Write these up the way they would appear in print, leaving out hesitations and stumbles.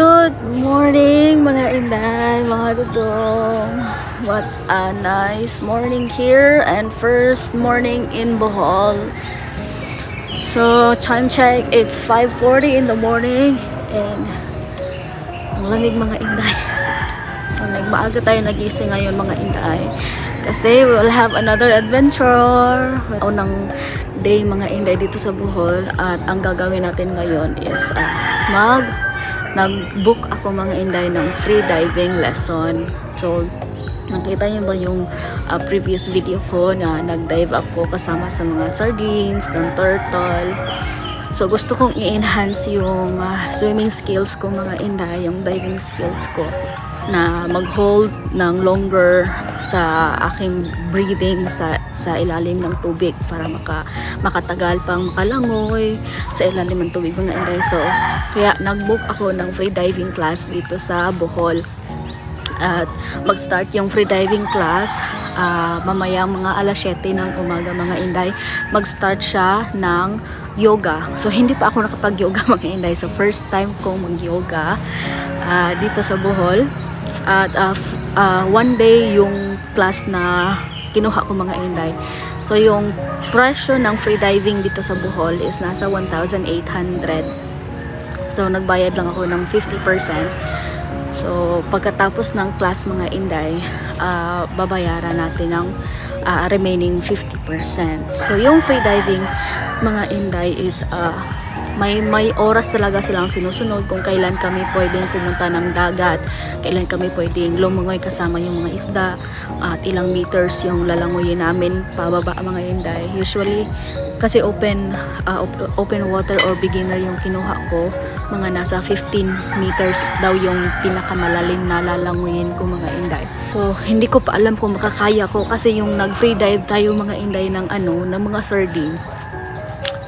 Good morning mga inday, mga dudong. What a nice morning here and first morning in Bohol. So time check, it's 5:40 in the morning and ang lamig mga inday. Maaga tayo nagising ngayon mga inday kasi we'll have another adventure. Unang day mga inday dito sa Bohol at ang gagawin natin ngayon is nag-book ako mga inday ng free diving lesson. So nakita niyo ba yung previous video ko na nag-dive ako kasama sa mga sardines, ng turtle. So gusto kong i-enhance yung swimming skills ko mga inday, yung diving skills ko, na mag-hold ng longer sa aking breathing sa ilalim ng tubig para makatagal pang makalangoy sa ilalim ng tubig mga inday. So kaya nag-book ako ng free diving class dito sa Bohol at mag-start yung free diving class mamaya mga alas 7 ng umaga mga inday. Mag-start siya ng yoga. So hindi pa ako nakapag-yoga mga inday, so first time kong mag-yoga dito sa Bohol. At one day yung class na kinuha ko mga inday. So yung presyo ng free diving dito sa Bohol is nasa 1,800. So nagbayad lang ako ng 50%. So pagkatapos ng class mga inday, babayaran natin ng remaining 50%. So yung free diving mga inday is may oras talaga silang sinusunod kung kailan kami pwedeng pumunta ng dagat, kailan kami pwedeng lumangoy kasama yung mga isda, at ilang meters yung lalangoyin namin pababa mga inday. Usually kasi open water or beginner yung kinuha ko, mga nasa 15 meters daw yung pinakamalalim na lalangoyin ko mga inday. So hindi ko pa alam kung makakaya ko kasi yung nag free dive tayo mga inday ng mga sardines,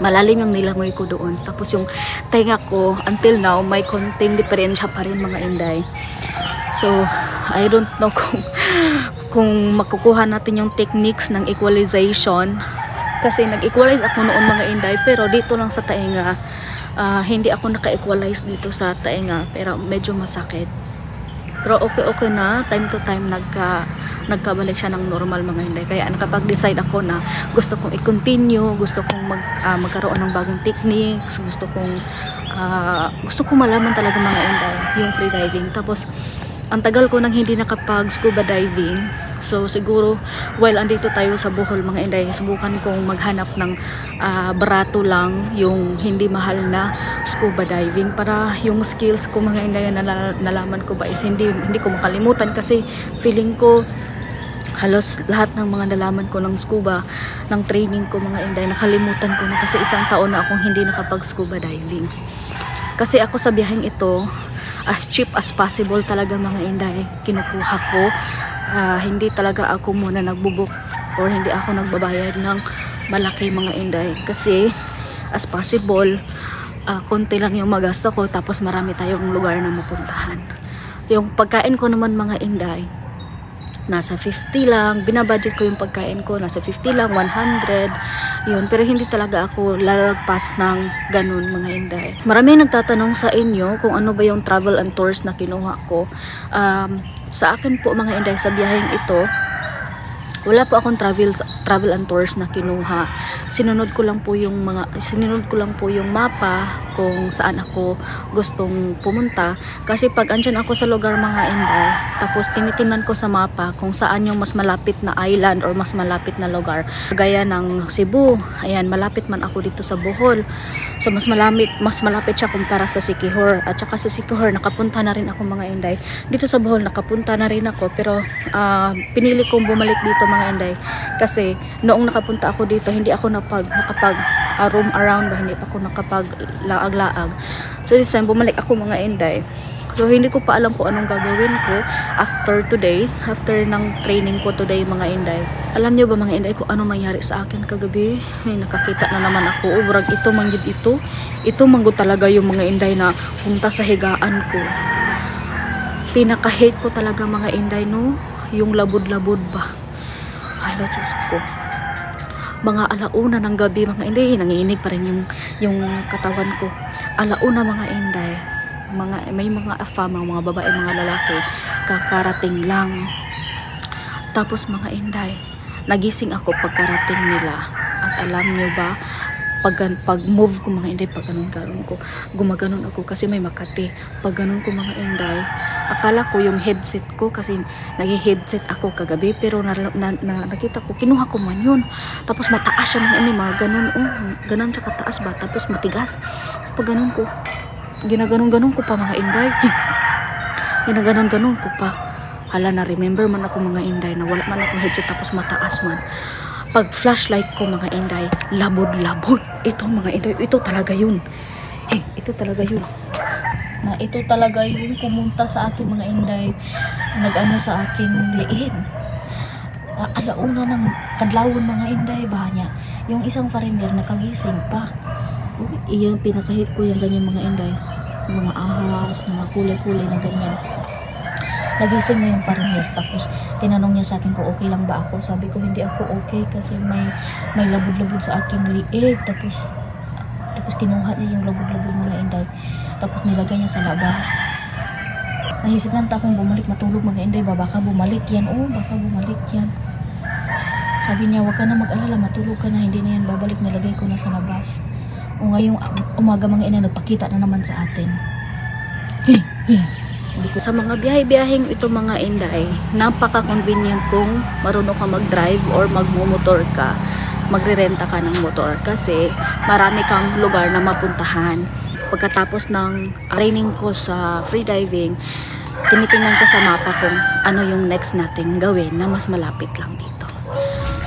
malalim yung nilangoy ko doon. Tapos yung tenga ko, until now, may konting diferensya pa rin mga inday. So, I don't know kung makukuha natin yung techniques ng equalization. Kasi nag-equalize ako noon mga inday, pero dito lang sa tainga. Hindi ako naka-equalize dito sa tainga, pero medyo masakit. Pero okay na, time to time nagkabalik siya ng normal mga inday. Kaya nakapag-decide ako na gusto kong i-continue, gusto kong magkaroon ng bagong techniques, gusto kong malaman talaga mga inday yung free diving. Tapos ang tagal ko nang hindi nakapag-scuba diving. So siguro while andito tayo sa Bohol mga inday, subukan kong maghanap ng barato lang, yung hindi mahal na scuba diving, para yung skills ko mga inday na nalaman ko ba is hindi ko makalimutan. Kasi feeling ko halos lahat ng mga nalaman ko ng scuba, ng training ko mga inday, nakalimutan ko na kasi isang taon na akong hindi nakapag-scuba diving. Kasi ako sa biyaheng ito, as cheap as possible talaga mga inday, kinukuha ko. Hindi talaga ako muna nagbubuk or hindi ako nagbabayad ng malaki mga inday. Kasi as possible, konti lang yung magasta ko tapos marami tayong lugar na mapuntahan. Yung pagkain ko naman mga inday, nasa 50 lang, binabudget ko yung pagkain ko, nasa 50 lang, 100 yun, pero hindi talaga ako lalagpas ng ganun mga inday. Maraming nagtatanong sa inyo kung ano ba yung travel and tours na kinuha ko. Sa akin po mga inday, sa biyaheng ito, wala po akong travel and tours na kinuha. Sinunod ko lang po yung mapa kung saan ako gustong pumunta. Kasi pag andyan ako sa lugar mga inday, tapos tinitingnan ko sa mapa kung saan yung mas malapit na island or mas malapit na lugar, gaya ng Cebu, ayan, malapit man ako dito sa Bohol. So mas malapit siya kumpara sa Siquijor. At saka sa Siquijor nakapunta na rin ako mga inday. Dito sa Bohol nakapunta na rin ako, pero pinili kong bumalik dito mga inday kasi noong nakapunta ako dito hindi ako nakapag roam around ba, hindi pa ako nakapag-laag-laag. So this time bumalik ako mga inday. So hindi ko pa alam kung anong gagawin ko after ng training ko today mga inday. Alam niyo ba mga inday kung ano mangyari sa akin kagabi? Ay, nakakita na naman ako. Urag ito manggid ito. Ito manggod talaga yung mga inday na punta sa higaan ko. Pinaka-hate ko talaga mga inday no, yung labod-labod ba. Hala Diyos ko. Mga alauna ng gabi mga inday, nanginginig pa rin yung katawan ko. Alauna mga inday. may mga afam, mga babae, mga lalaki, kakarating lang. Tapos mga inday, nagising ako pagkarating nila. At alam nyo ba, pag move ko mga inday, pag ganun ko, gumaganon ako kasi may Makati. Pag ganun ko mga inday, akala ko yung headset ko, kasi nag-headset ako kagabi, pero nakita ko, kinuha ko man yun. Tapos mataas siya mga inday, mga ganun, ganun siya kataas ba, tapos matigas. Pag ganun ko, ginaganon-ganon ko pa mga inday. Ginaganon-ganon ko pa. Hala, na remember man ako mga inday, na wala man akong headset tapos mataas man. Pag flashlight ko mga inday, labod-labod. Ito mga inday, ito talaga yun. Ito talaga yun. Na ito talaga yung pumunta sa akin mga inday, nag-ano sa aking liig. Alauna ng kadlawon mga inday ba niya. Yung isang foreigner nakagising pa. Iyan pinakahit ko yung ganyan mga inday. Mga ahas, mga kulay-kulay na ganyan. Nagising na yung foreigner, tapos tinanong niya sa akin kung okay lang ba ako. Sabi ko hindi ako okay kasi may labod-labod sa aking liig. Tapos kinuha niya yung labod-labod mga inday, tapos nilagay niya sa labas. Nahisip lang akong bumalik matulog mga inday, baka bumalik yan. Baka bumalik yan. Sabi niya, wag ka na mag-alala, matulog ka na, hindi na yan babalik, nilagay ko na sa labas. Ngayong umaga mga ina, nagpakita na naman sa atin. Sa mga biyahe-biyaheng ito mga inday, napaka-convenient kung marunong ka mag-drive or magmumotor ka, magrerenta ka ng motor, kasi marami kang lugar na mapuntahan. Pagkatapos ng training ko sa freediving, tinitingnan ko sa mapa kung ano yung next nating gawin na mas malapit lang dito.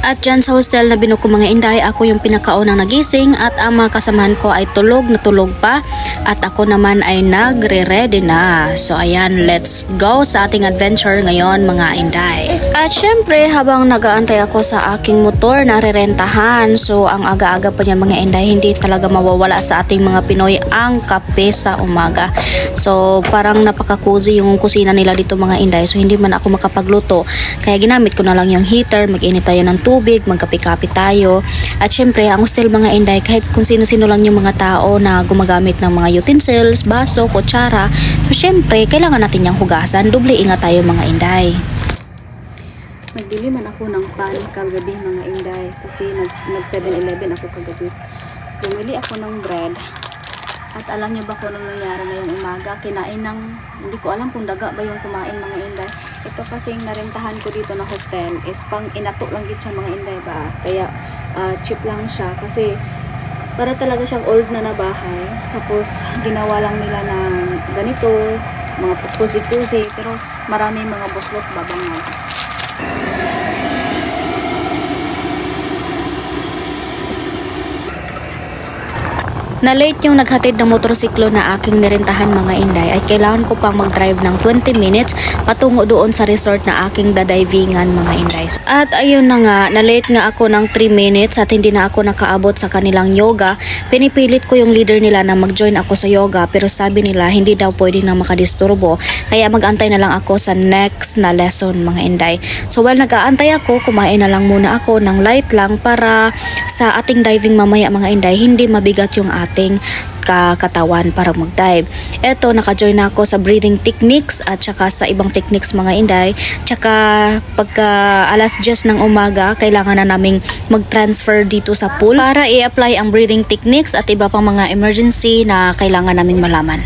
At dyan sa hostel na binuko mga inday, ako yung pinakaunang nagising at ang mga kasamahan ko ay tulog na tulog pa at ako naman ay nagre-ready na. So ayan, let's go sa ating adventure ngayon mga inday. At syempre habang nag-aantay ako sa aking motor na rerentahan, so ang aga-aga pa niyan mga inday, hindi talaga mawawala sa ating mga Pinoy ang kape sa umaga. So parang napaka-cozy yung kusina nila dito mga inday, so hindi man ako makapagluto, kaya ginamit ko na lang yung heater, mag-init tayo ng tubig, magkape-kape tayo. At syempre, ang hostel mga inday, kahit kung sino-sino lang yung mga tao na gumagamit ng mga utensils, baso, kutsara, so syempre, kailangan natin yung hugasan. Doble ingat tayo mga inday. Nagbili man ako ng pan kagabi mga inday, kasi nag 7-Eleven ako kagabi. Bumili ako ng bread. At alam niyo ba kung anong nangyari ngayong umaga? Kinain ng, hindi ko alam kung daga ba yung kumain mga inday. Ito kasing narentahan ko dito na hostel is pang inato lang dito siya mga inday ba. Kaya cheap lang siya kasi para talaga siyang old na bahay. Tapos ginawa lang nila ng ganito, mga pusi-pusi, pero marami mga buslot babangag. Na late yung naghatid ng motorsiklo na aking nirentahan mga inday, ay kailangan ko pang mag-drive ng 20 minutes patungo doon sa resort na aking dadivingan mga inday. At ayun na nga, na late nga ako ng 3 minutes at hindi na ako nakaabot sa kanilang yoga. Pinipilit ko yung leader nila na mag-join ako sa yoga, pero sabi nila hindi daw pwede nang makadisturbo, kaya mag-antay na lang ako sa next na lesson mga inday. So while nag-aantay ako, kumain na lang muna ako ng light lang para sa ating diving mamaya mga inday, hindi mabigat yung ating katawan para mag-dive. Eto, naka-join na ako sa breathing techniques at saka sa ibang techniques mga inday. Tsaka pagka alas 10 ng umaga, kailangan na naming mag-transfer dito sa pool para i-apply ang breathing techniques at iba pang mga emergency na kailangan naming malaman.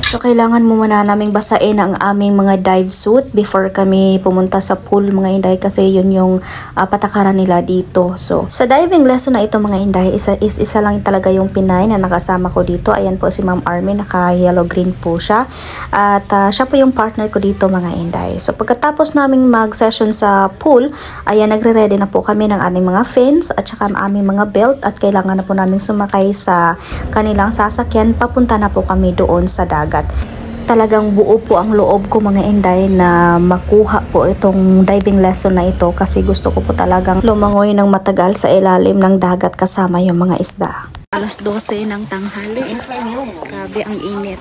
So, kailangan mo muna naming basain ang aming mga dive suit before kami pumunta sa pool mga inday, kasi yun yung patakaran nila dito. So, sa diving lesson na ito mga inday, isa lang talaga yung Pinay na nakasama ko dito. Ayan po si Ma'am Army, naka yellow green po siya. At siya po yung partner ko dito mga inday. So, pagkatapos naming mag-session sa pool, ayan, nagre-ready na po kami ng ating mga fins at saka aming mga belt at kailangan na po namin sumakay sa kanilang sasakyan. Papunta na po kami doon sa dagat. Talagang buo po ang loob ko mga inday na makuha po itong diving lesson na ito, kasi gusto ko po talagang lumangoy ng matagal sa ilalim ng dagat kasama yung mga isda. Alas 12 ng tanghali. Grabe ang init.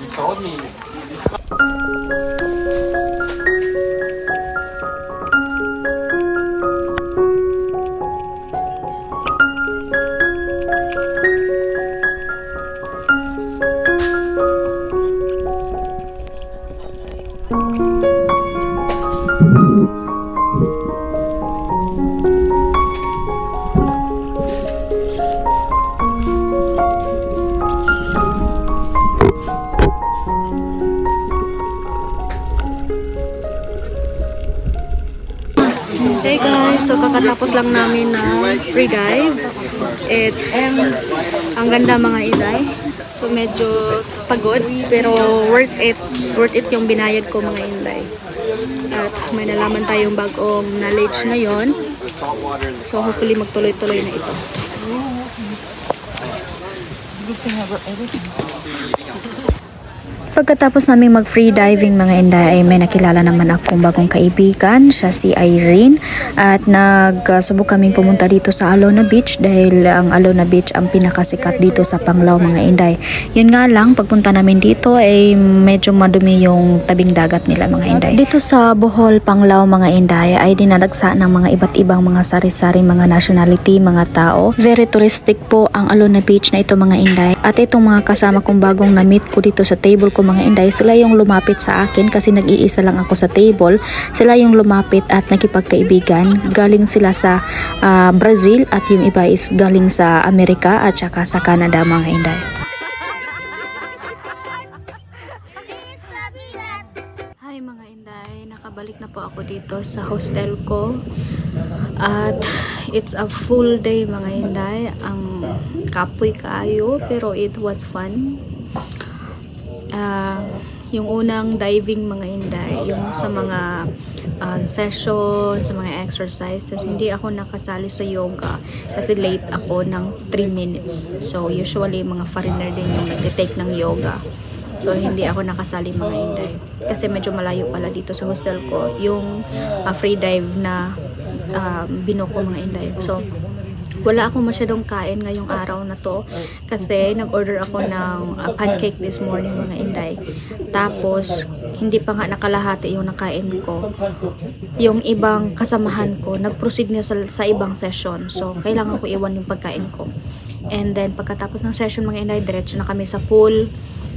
So kakatapos lang namin na free dive. Ang ganda mga inday. So medyo pagod pero worth it. Worth it yung binayad ko mga inday. At may nalaman tayong bagong knowledge ngayon. So hopefully magtuloy-tuloy na ito. Pagkatapos namin mag-free diving mga inday ay may nakilala naman akong bagong kaibigan, siya si Irene, at nagsubok kaming pumunta dito sa Alona Beach dahil ang Alona Beach ang pinakasikat dito sa Panglao mga inday. Yun nga lang, pagpunta namin dito ay medyo madumi yung tabing dagat nila mga inday. Dito sa Bohol, Panglao mga inday ay dinadagsa ng mga iba't ibang mga sari-sari mga nationality, mga tao. Very touristic po ang Alona Beach na ito mga inday. At itong mga kasama kong bagong na-meet ko dito sa table ko mga inday, sila yung lumapit sa akin kasi nag-iisa lang ako sa table. Sila yung lumapit at nakipagkaibigan. Galing sila sa Brazil at yung iba is galing sa Amerika at saka sa Canada mga inday. Hi mga inday, nakabalik na po ako dito sa hostel ko. At it's a full day mga inday. Ang kapoy kayo pero it was fun. Yung unang diving mga inday, yung sa mga session, sa mga exercises, hindi ako nakasali sa yoga kasi late ako ng 3 minutes. So usually mga foreigner din yung nag-take ng yoga. So hindi ako nakasali mga inday kasi medyo malayo pala dito sa hostel ko yung free dive na binuko mga inday. So wala akong masyadong kain ngayong araw na to kasi nag-order ako ng pancake this morning mga inday. Tapos hindi pa nga nakalahati yung nakain ko. Yung ibang kasamahan ko nag-proceed na sa ibang session. So kailangan ko iwan yung pagkain ko. And then pagkatapos ng session mga inday, diretso na kami sa pool.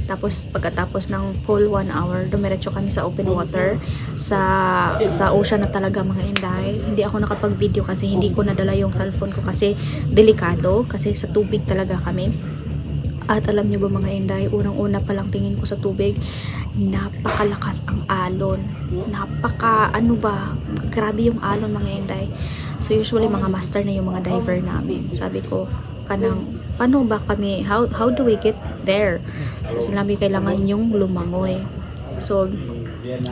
Tapos pagkatapos ng pool 1 hour, dumiretso kami sa open water sa ocean na talaga mga inday. Hindi ako nakapag-video kasi hindi ko nadala yung cellphone ko kasi delikado kasi sa tubig talaga kami. At alam niyo ba mga inday, unang-una pa lang tingin ko sa tubig, napakalakas ang alon. Grabe yung alon mga inday. So usually mga master na yung mga diver namin. Sabi ko, paano ba kami, how do we get there? So sinabi kailangan yung lumangoy. So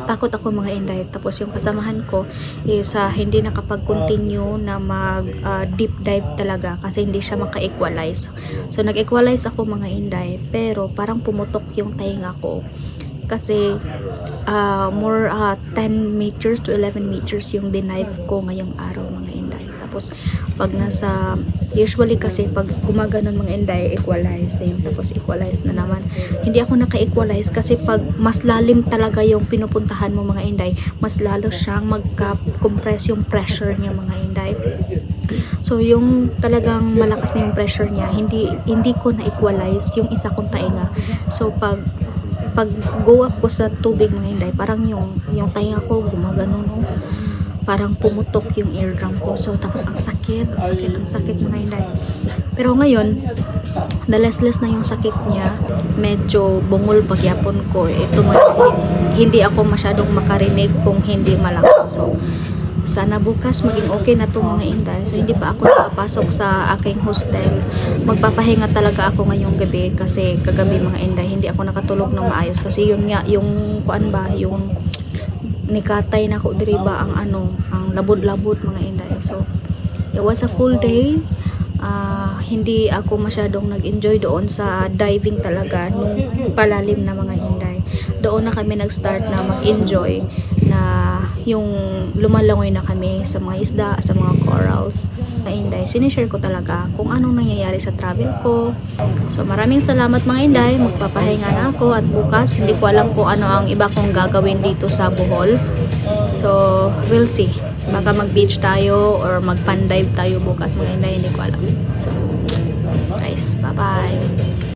takot ako mga inday. Tapos yung kasamahan ko is hindi nakapag-continue na mag deep dive talaga kasi hindi siya maka-equalize. So nag-equalize ako mga inday pero parang pumutok yung tainga ko kasi more 10 meters to 11 meters yung dinive ko ngayong araw mga inday. Tapos pag usually kasi pag gumaganon mga inday, equalize na yun. Tapos equalize na naman. Hindi ako naka-equalize kasi pag mas lalim talaga yung pinupuntahan mo mga inday, mas lalo siyang magka-compress yung pressure niya mga inday. So yung talagang malakas na yung pressure niya, hindi ko na-equalize yung isa kong tainga. So pag go up ko sa tubig mga inday, parang yung tainga ko gumaganon. Parang pumutok yung eardrum ko. So, tapos ang sakit mga inday. Pero ngayon, less na yung sakit niya. Medyo bungol pagyapon ko. Ito hindi ako masyadong makarinig kung hindi malakas. So, sana bukas maging okay na to mga inday. So, hindi pa ako nakapasok sa aking hostel. Magpapahinga talaga ako ngayong gabi kasi kagabi mga inday, hindi ako nakatulog ng maayos. Kasi yun nga, yung nikatay na ko diri ba ang labod-labod mga inday. So it was a full day. Hindi ako masyadong nag-enjoy doon sa diving talaga nung palalim na mga inday. Doon na kami nag-start na mag-enjoy na yung lumalangoy na kami sa mga isda, sa mga corals. Inday, sinishare ko talaga kung anong nangyayari sa travel ko. So maraming salamat mga inday, magpapahinga na ako at bukas hindi ko alam kung ano ang iba kong gagawin dito sa Bohol. So we'll see, baka mag beach tayo or mag fun dive tayo bukas mga inday, hindi ko alam. So guys, bye bye.